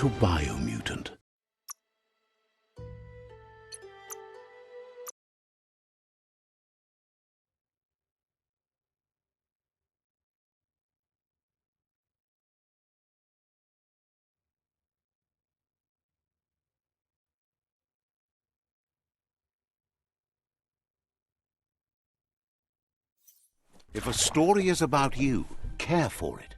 to Biomutant. If a story is about you, care for it.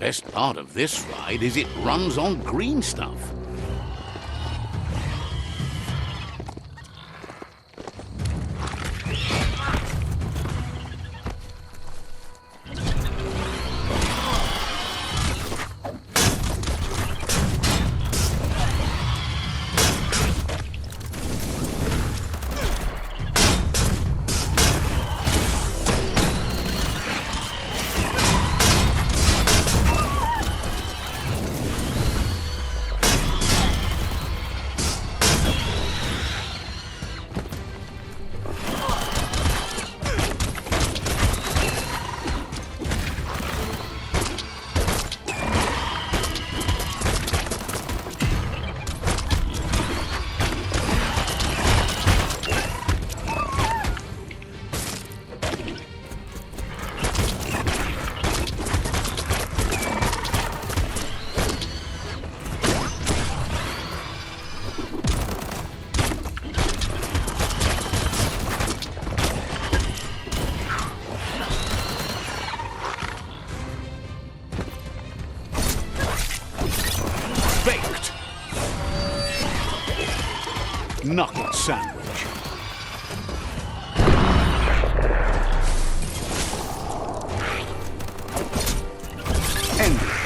Best part of this ride is it runs on green stuff. Knuckle sandwich. End it.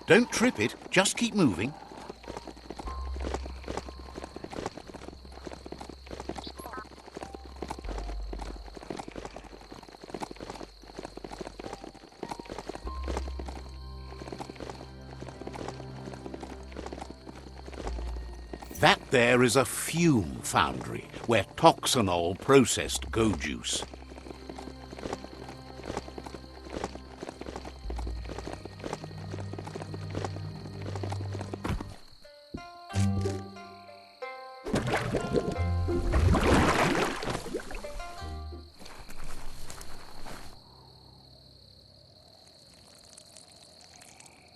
Don't trip it, just keep moving. That there is a fume foundry where toxanol processed go juice.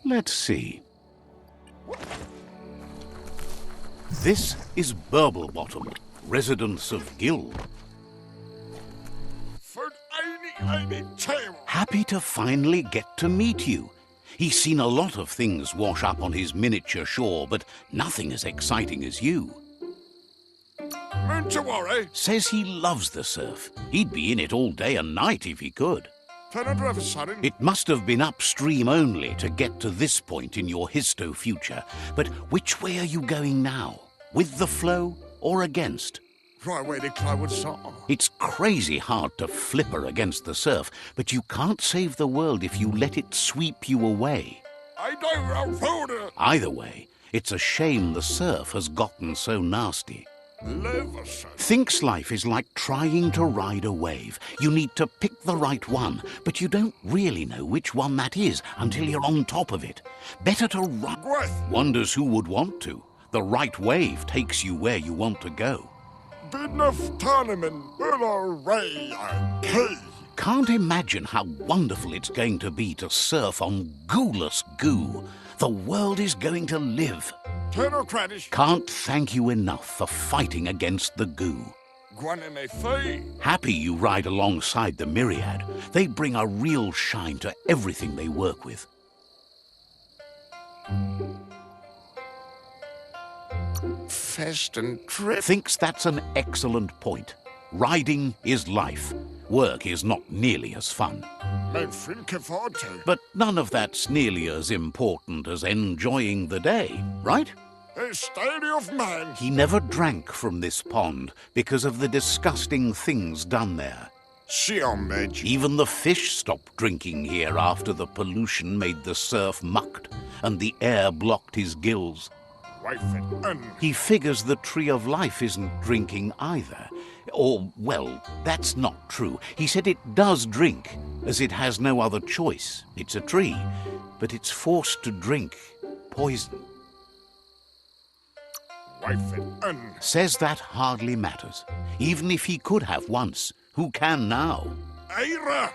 Let's see. This is Biomutant, residents of Gill. Happy to finally get to meet you. He's seen a lot of things wash up on his miniature shore, but nothing as exciting as you. Not to worry. Says he loves the surf. He'd be in it all day and night if he could. It must have been upstream only to get to this point in your histo future. But which way are you going now? With the flow or against? Right where the cloud saw. It's crazy hard to flipper against the surf, but you can't save the world if you let it sweep you away. I don't afford it. Either way, it's a shame the surf has gotten so nasty. Leverson. Thinks life is like trying to ride a wave. You need to pick the right one, but you don't really know which one that is until you're on top of it. Better to ride. Wonders who would want to. The right wave takes you where you want to go. Enough tournament will array key. Can't imagine how wonderful it's going to be to surf on gooless goo. The world is going to live. Technocratic. Can't thank you enough for fighting against the goo. Happy you ride alongside the myriad. They bring a real shine to everything they work with. Fast and trip. Thinks that's an excellent point. Riding is life. Work is not nearly as fun. But none of that's nearly as important as enjoying the day, right? A state of mind. He never drank from this pond because of the disgusting things done there. Even the fish stopped drinking here after the pollution made the surf mucked and the air blocked his gills. He figures the tree of life isn't drinking either. Or, well, that's not true. He said it does drink, as it has no other choice. It's a tree, but it's forced to drink poison. Says that hardly matters. Even if he could have once, who can now?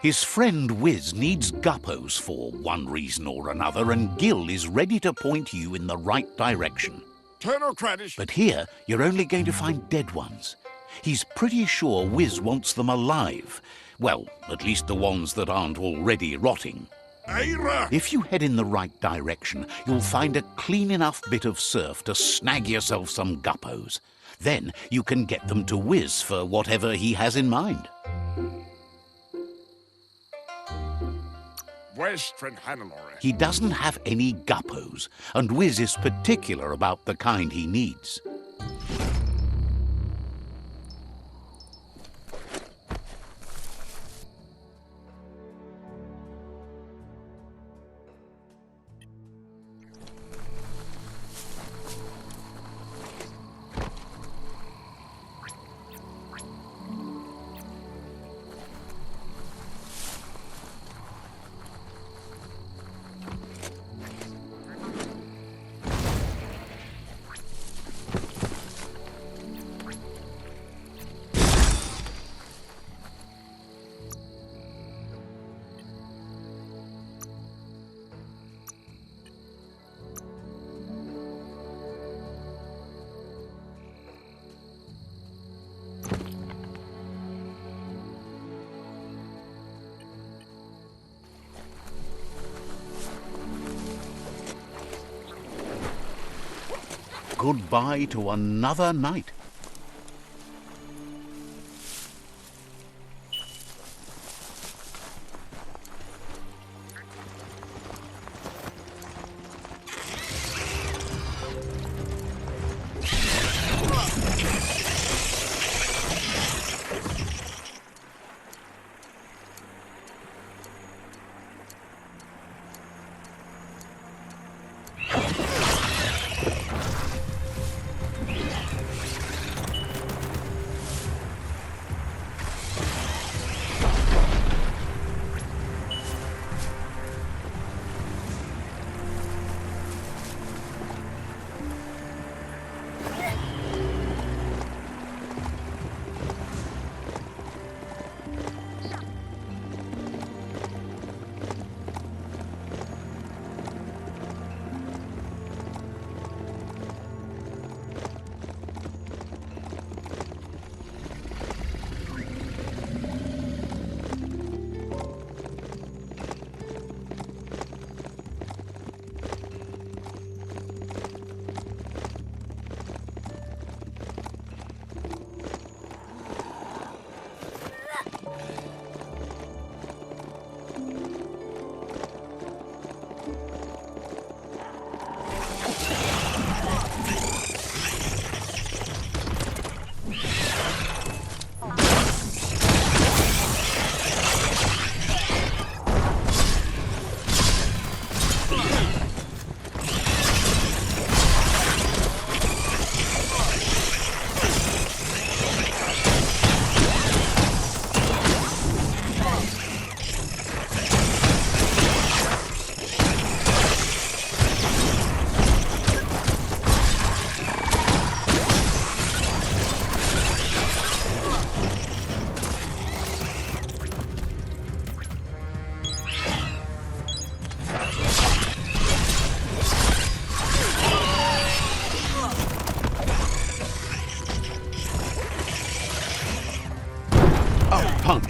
His friend Wiz needs guppos for one reason or another, and Gil is ready to point you in the right direction. But here, you're only going to find dead ones. He's pretty sure Wiz wants them alive. Well, at least the ones that aren't already rotting. If you head in the right direction, you'll find a clean enough bit of surf to snag yourself some guppos. Then you can get them to Wiz for whatever he has in mind. He doesn't have any guppos, and Wiz is particular about the kind he needs. Goodbye to another night.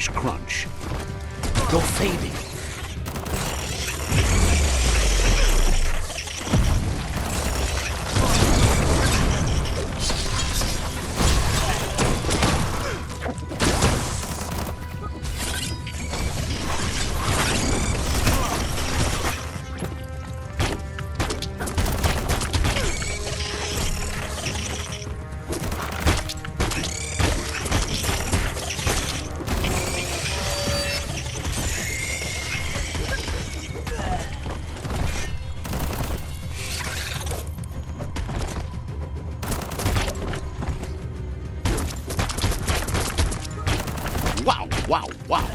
crunch, crunch. You're fading. Wow, wow, wow.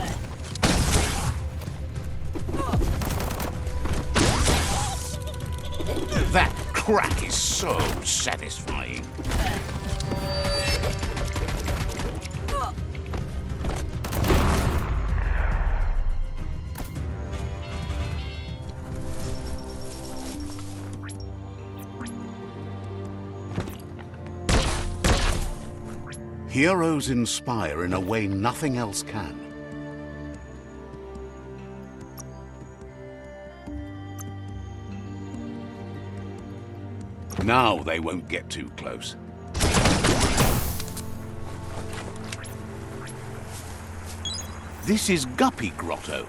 That crack is so satisfying. Heroes inspire in a way nothing else can. Now they won't get too close. This is Guppy Grotto.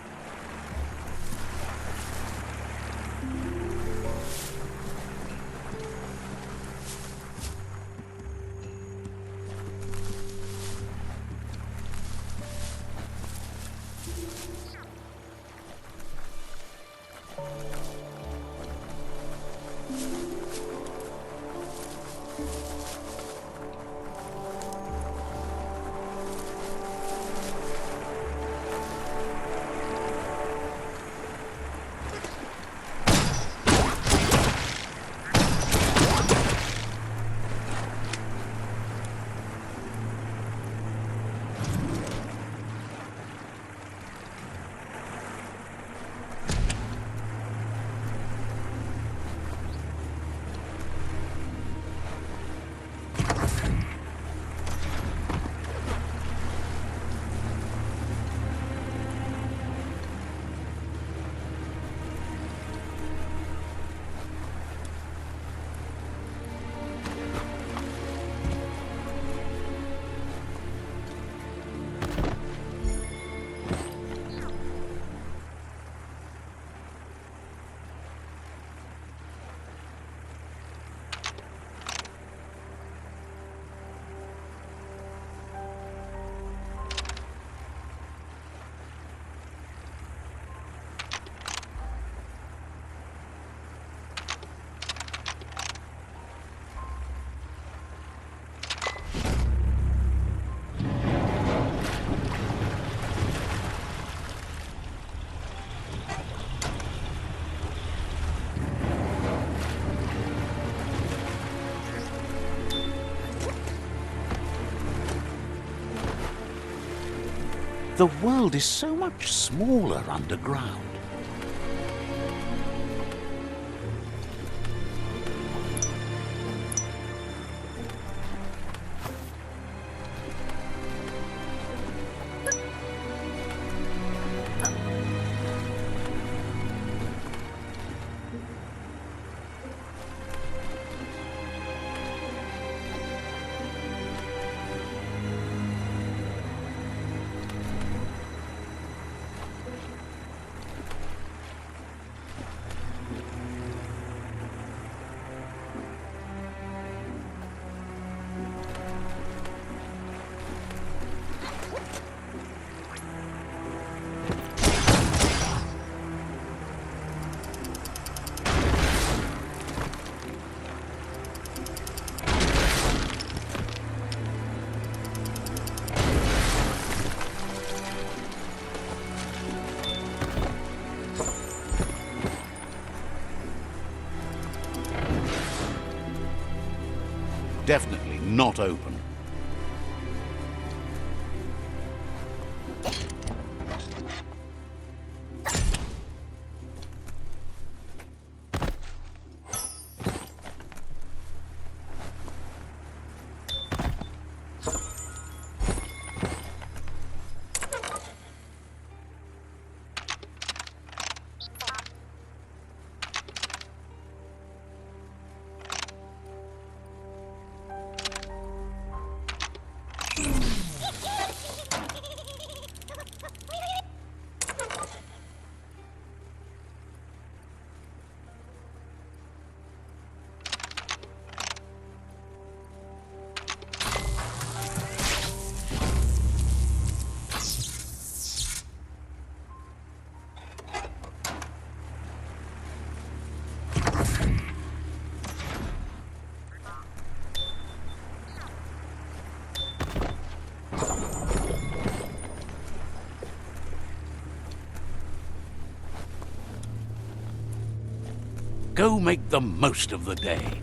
The world is so much smaller underground. Definitely not open. Go make the most of the day.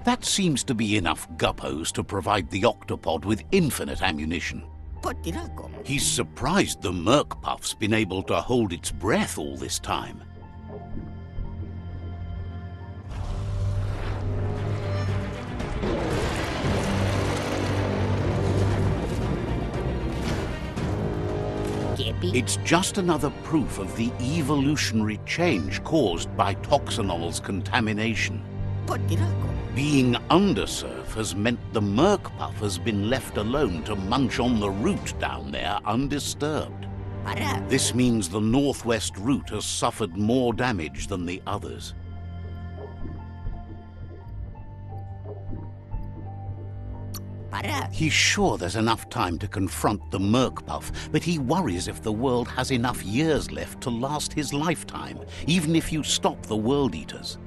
That seems to be enough guppos to provide the octopod with infinite ammunition. He's surprised the Merc Puff's been able to hold its breath all this time. It's just another proof of the evolutionary change caused by Toxanol's contamination. Being undersurf has meant the Merc Puff has been left alone to munch on the route down there undisturbed. This means the northwest route has suffered more damage than the others. He's sure there's enough time to confront the Merc Puff, but he worries if the world has enough years left to last his lifetime, even if you stop the World Eaters.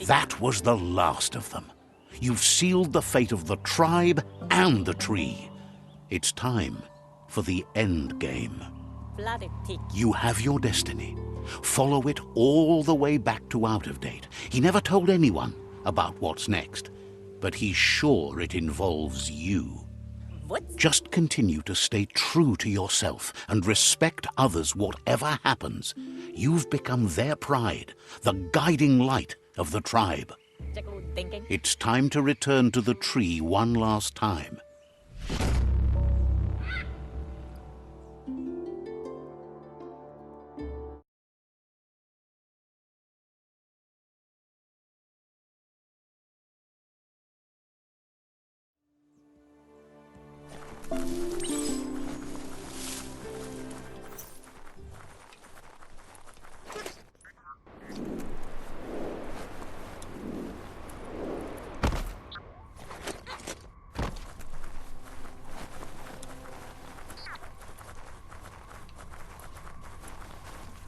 That was the last of them. You've sealed the fate of the tribe and the tree. It's time for the end game. You have your destiny. Follow it all the way back to Out of Date. He never told anyone about what's next, but he's sure it involves you. What? Just continue to stay true to yourself and respect others whatever happens. You've become their pride, the guiding light of the tribe. It's time to return to the tree one last time.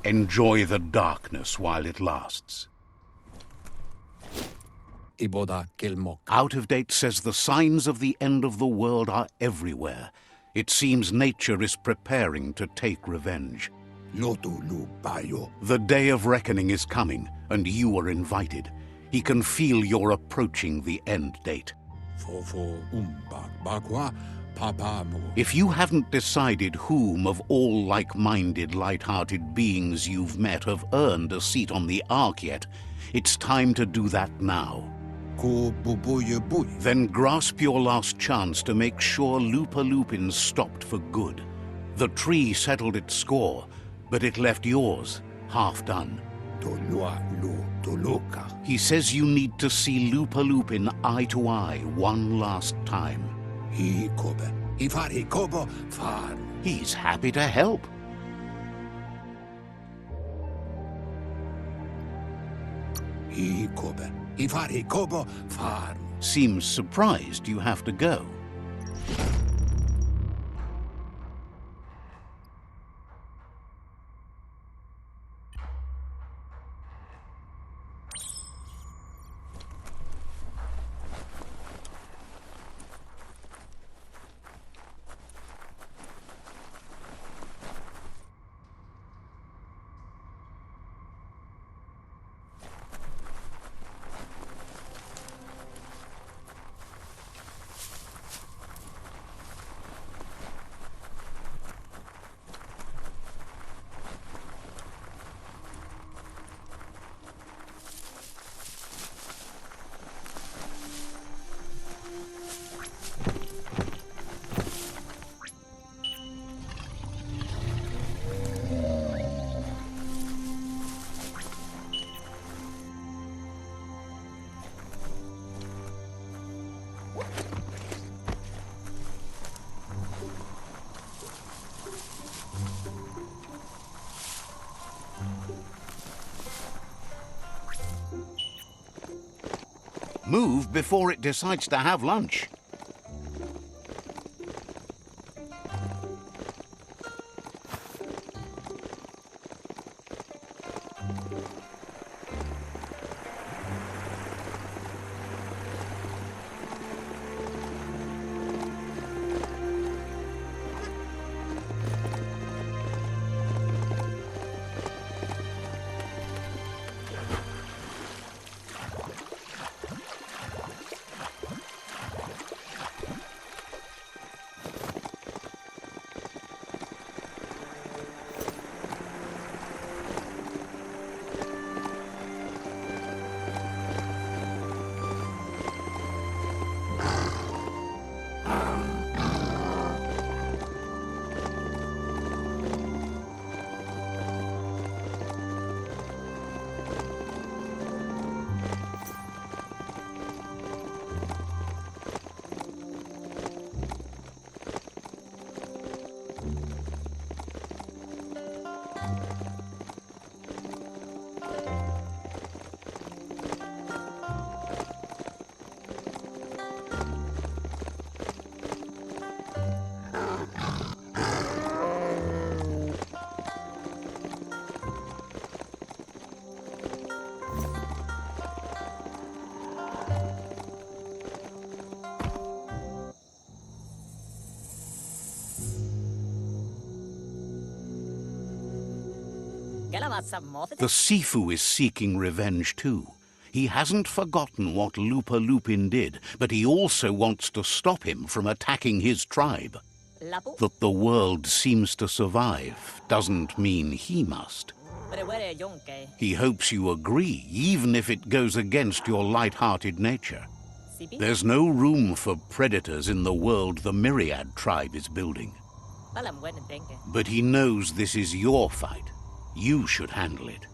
Enjoy the darkness while it lasts. Out of Date says the signs of the end of the world are everywhere. It seems nature is preparing to take revenge. The day of reckoning is coming, and you are invited. He can feel you're approaching the end date. If you haven't decided whom of all like-minded, light-hearted beings you've met have earned a seat on the Ark yet, it's time to do that now. Then grasp your last chance to make sure Loopalupin's stopped for good. The tree settled its score, but it left yours half done. He says you need to see Loopalupin eye to eye one last time. He's happy to help. Seems surprised you have to go. Move before it decides to have lunch. The Sifu is seeking revenge too. He hasn't forgotten what Lupa Lupin did, but he also wants to stop him from attacking his tribe. That the world seems to survive doesn't mean he must. He hopes you agree, even if it goes against your light-hearted nature. There's no room for predators in the world the Myriad tribe is building. But he knows this is your fight. You should handle it.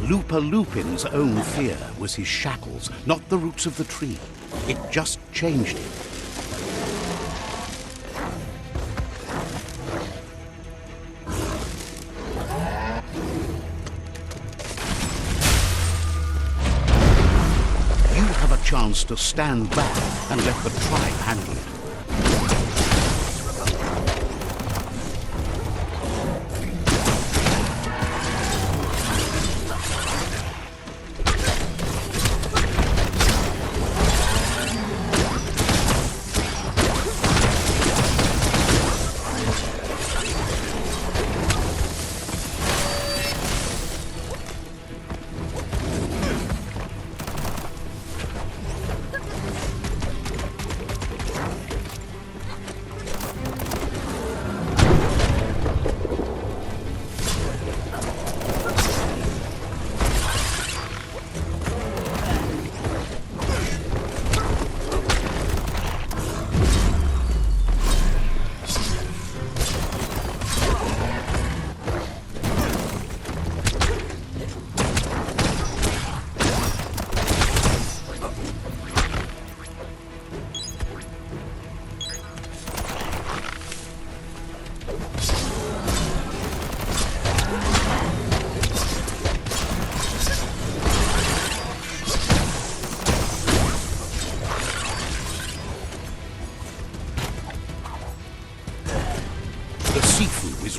Lupa Lupin's own fear was his shackles, not the roots of the tree. It just changed him. You have a chance to stand back and let the tribe handle it.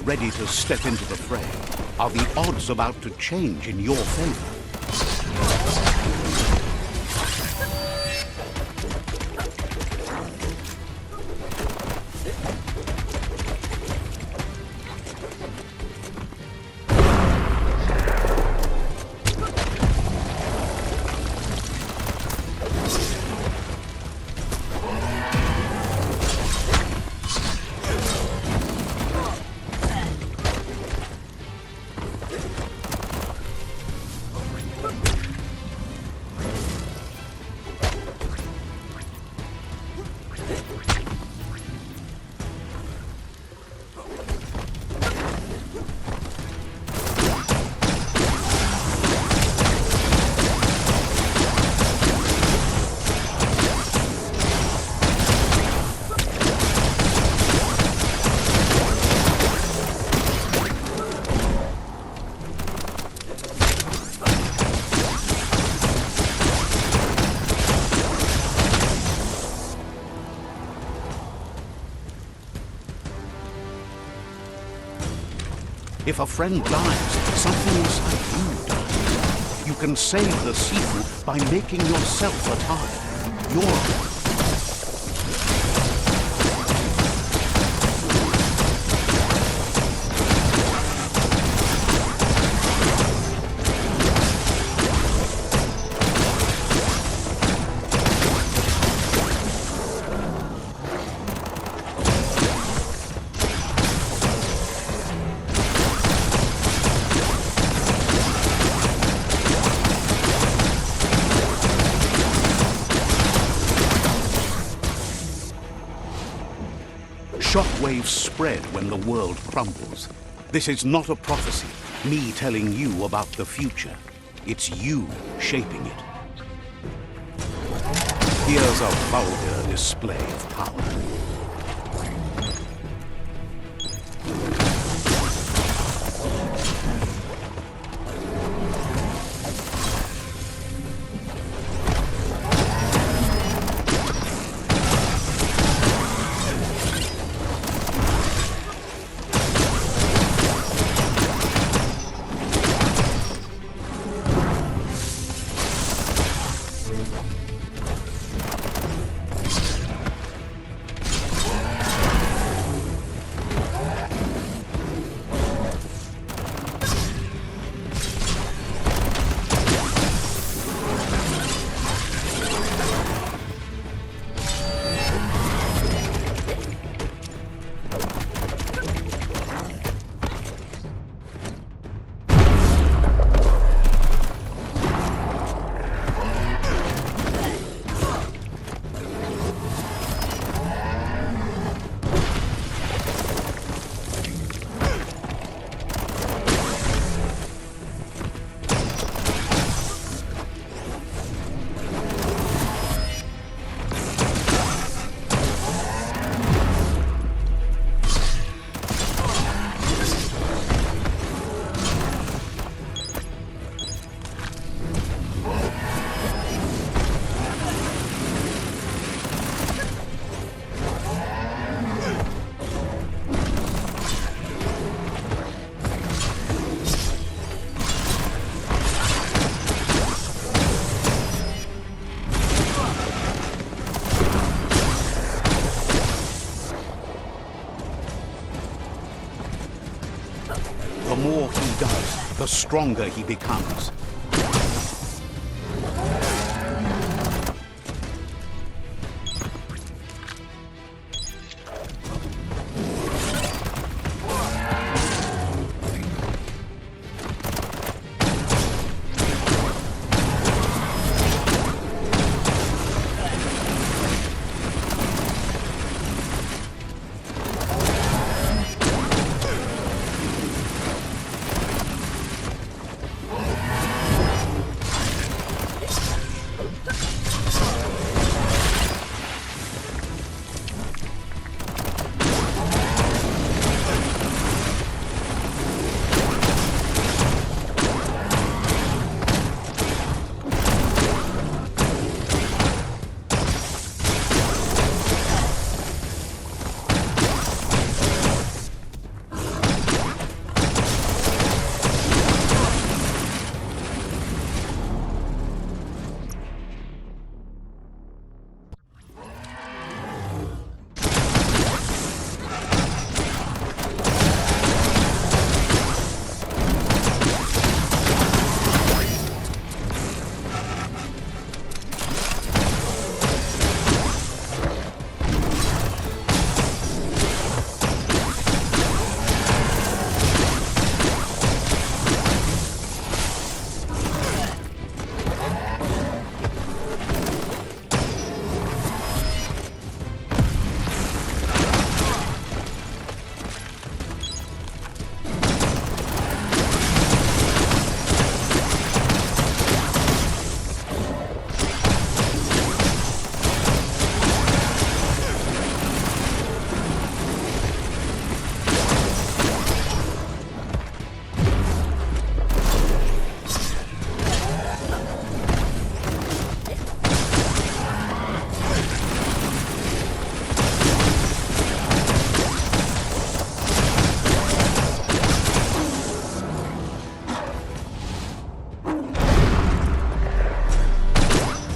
Ready to step into the fray. Are the odds about to change in your favor? If a friend dies, something inside you dies. You can save the Sifu by making yourself a target. You're shockwaves spread when the world crumbles. This is not a prophecy, me telling you about the future. It's you shaping it. Here's a vulgar display of power. The more he does, the stronger he becomes.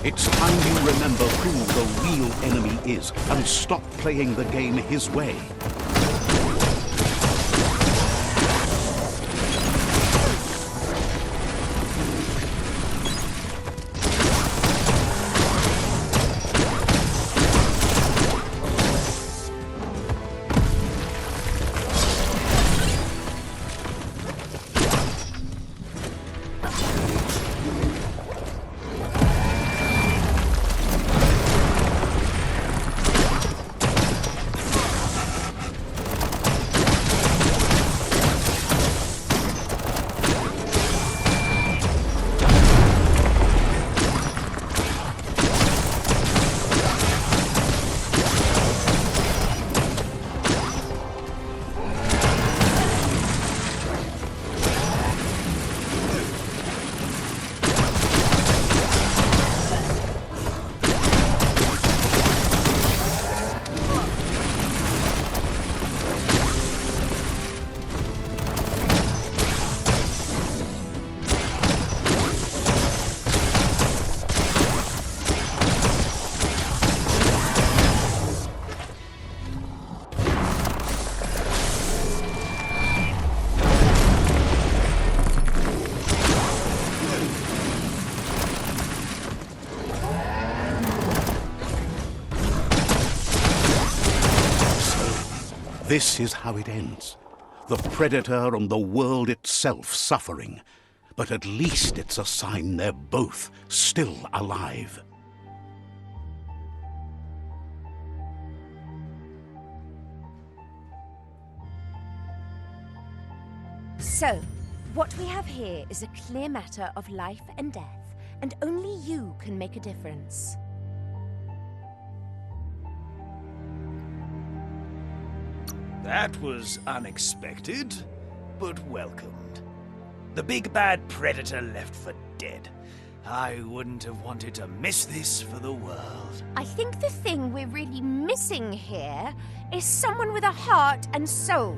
It's time you remember who the real enemy is and stop playing the game his way. This is how it ends. The Predator and the world itself suffering. But at least it's a sign they're both still alive. So, what we have here is a clear matter of life and death, and only you can make a difference. That was unexpected, but welcomed. The big bad Predator left for dead. I wouldn't have wanted to miss this for the world. I think the thing we're really missing here is someone with a heart and soul.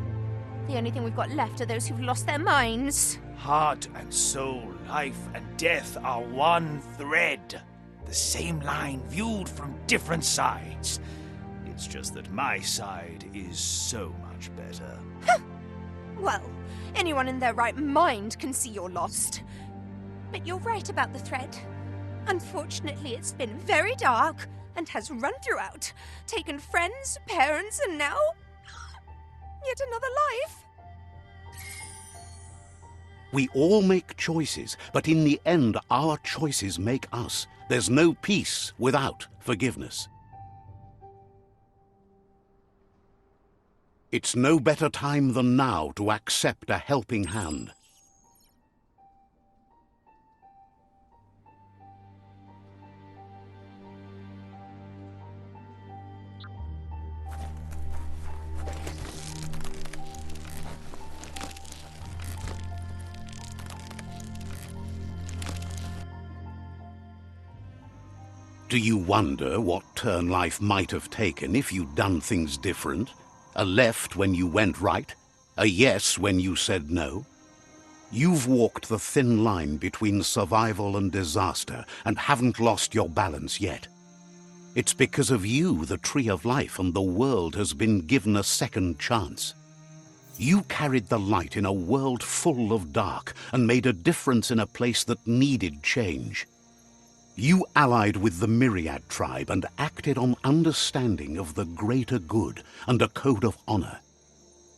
The only thing we've got left are those who've lost their minds. Heart and soul, life and death are one thread. The same line viewed from different sides. It's just that my side is so much better. Well, anyone in their right mind can see you're lost. But you're right about the thread. Unfortunately, it's been very dark and has run throughout, taken friends, parents, and now yet another life. We all make choices, but in the end, our choices make us. There's no peace without forgiveness. It's no better time than now to accept a helping hand. Do you wonder what turn life might have taken if you'd done things different? A left when you went right? A yes when you said no? You've walked the thin line between survival and disaster and haven't lost your balance yet. It's because of you the Tree of Life and the world has been given a second chance. You carried the light in a world full of dark and made a difference in a place that needed change. You allied with the Myriad tribe and acted on understanding of the greater good and a code of honor.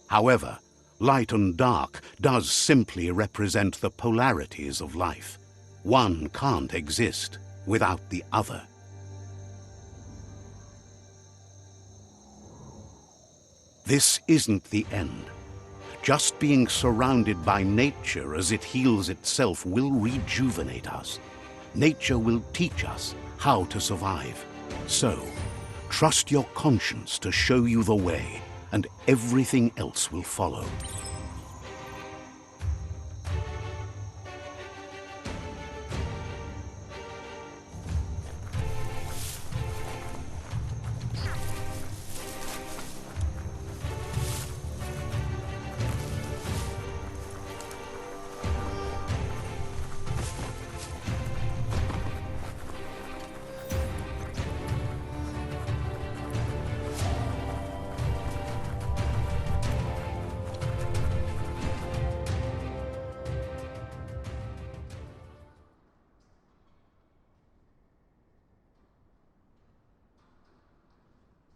However, light and dark does simply represent the polarities of life. One can't exist without the other. This isn't the end. Just being surrounded by nature as it heals itself will rejuvenate us. Nature will teach us how to survive. So, trust your conscience to show you the way, and everything else will follow.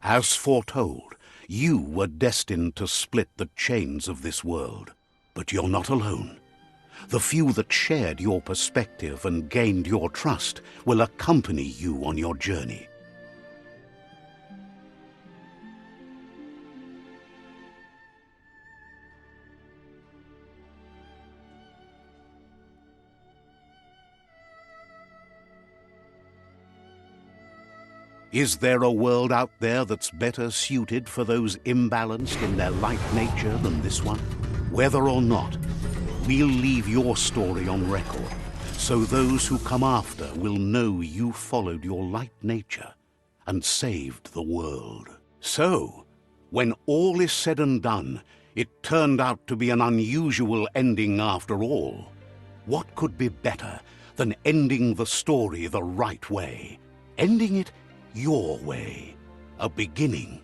As foretold, you were destined to split the chains of this world. But you're not alone. The few that shared your perspective and gained your trust will accompany you on your journey. Is there a world out there that's better suited for those imbalanced in their light nature than this one? Whether or not, we'll leave your story on record, so those who come after will know you followed your light nature and saved the world. So, when all is said and done, it turned out to be an unusual ending after all. What could be better than ending the story the right way? Ending it your way, a beginning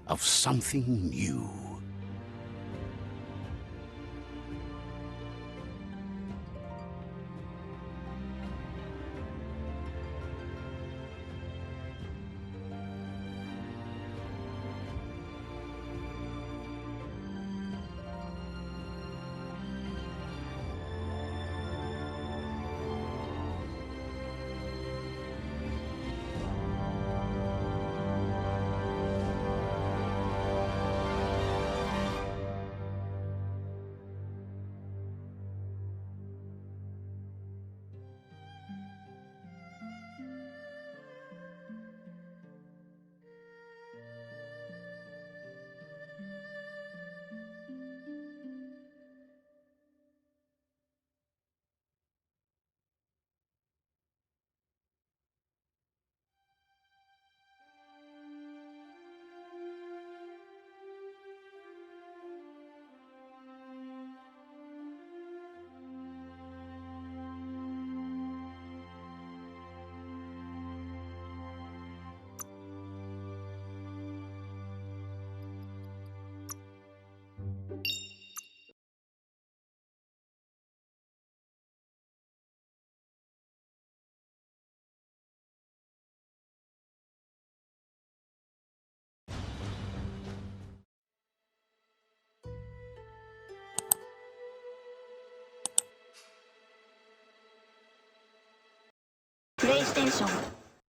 of something new. 生活。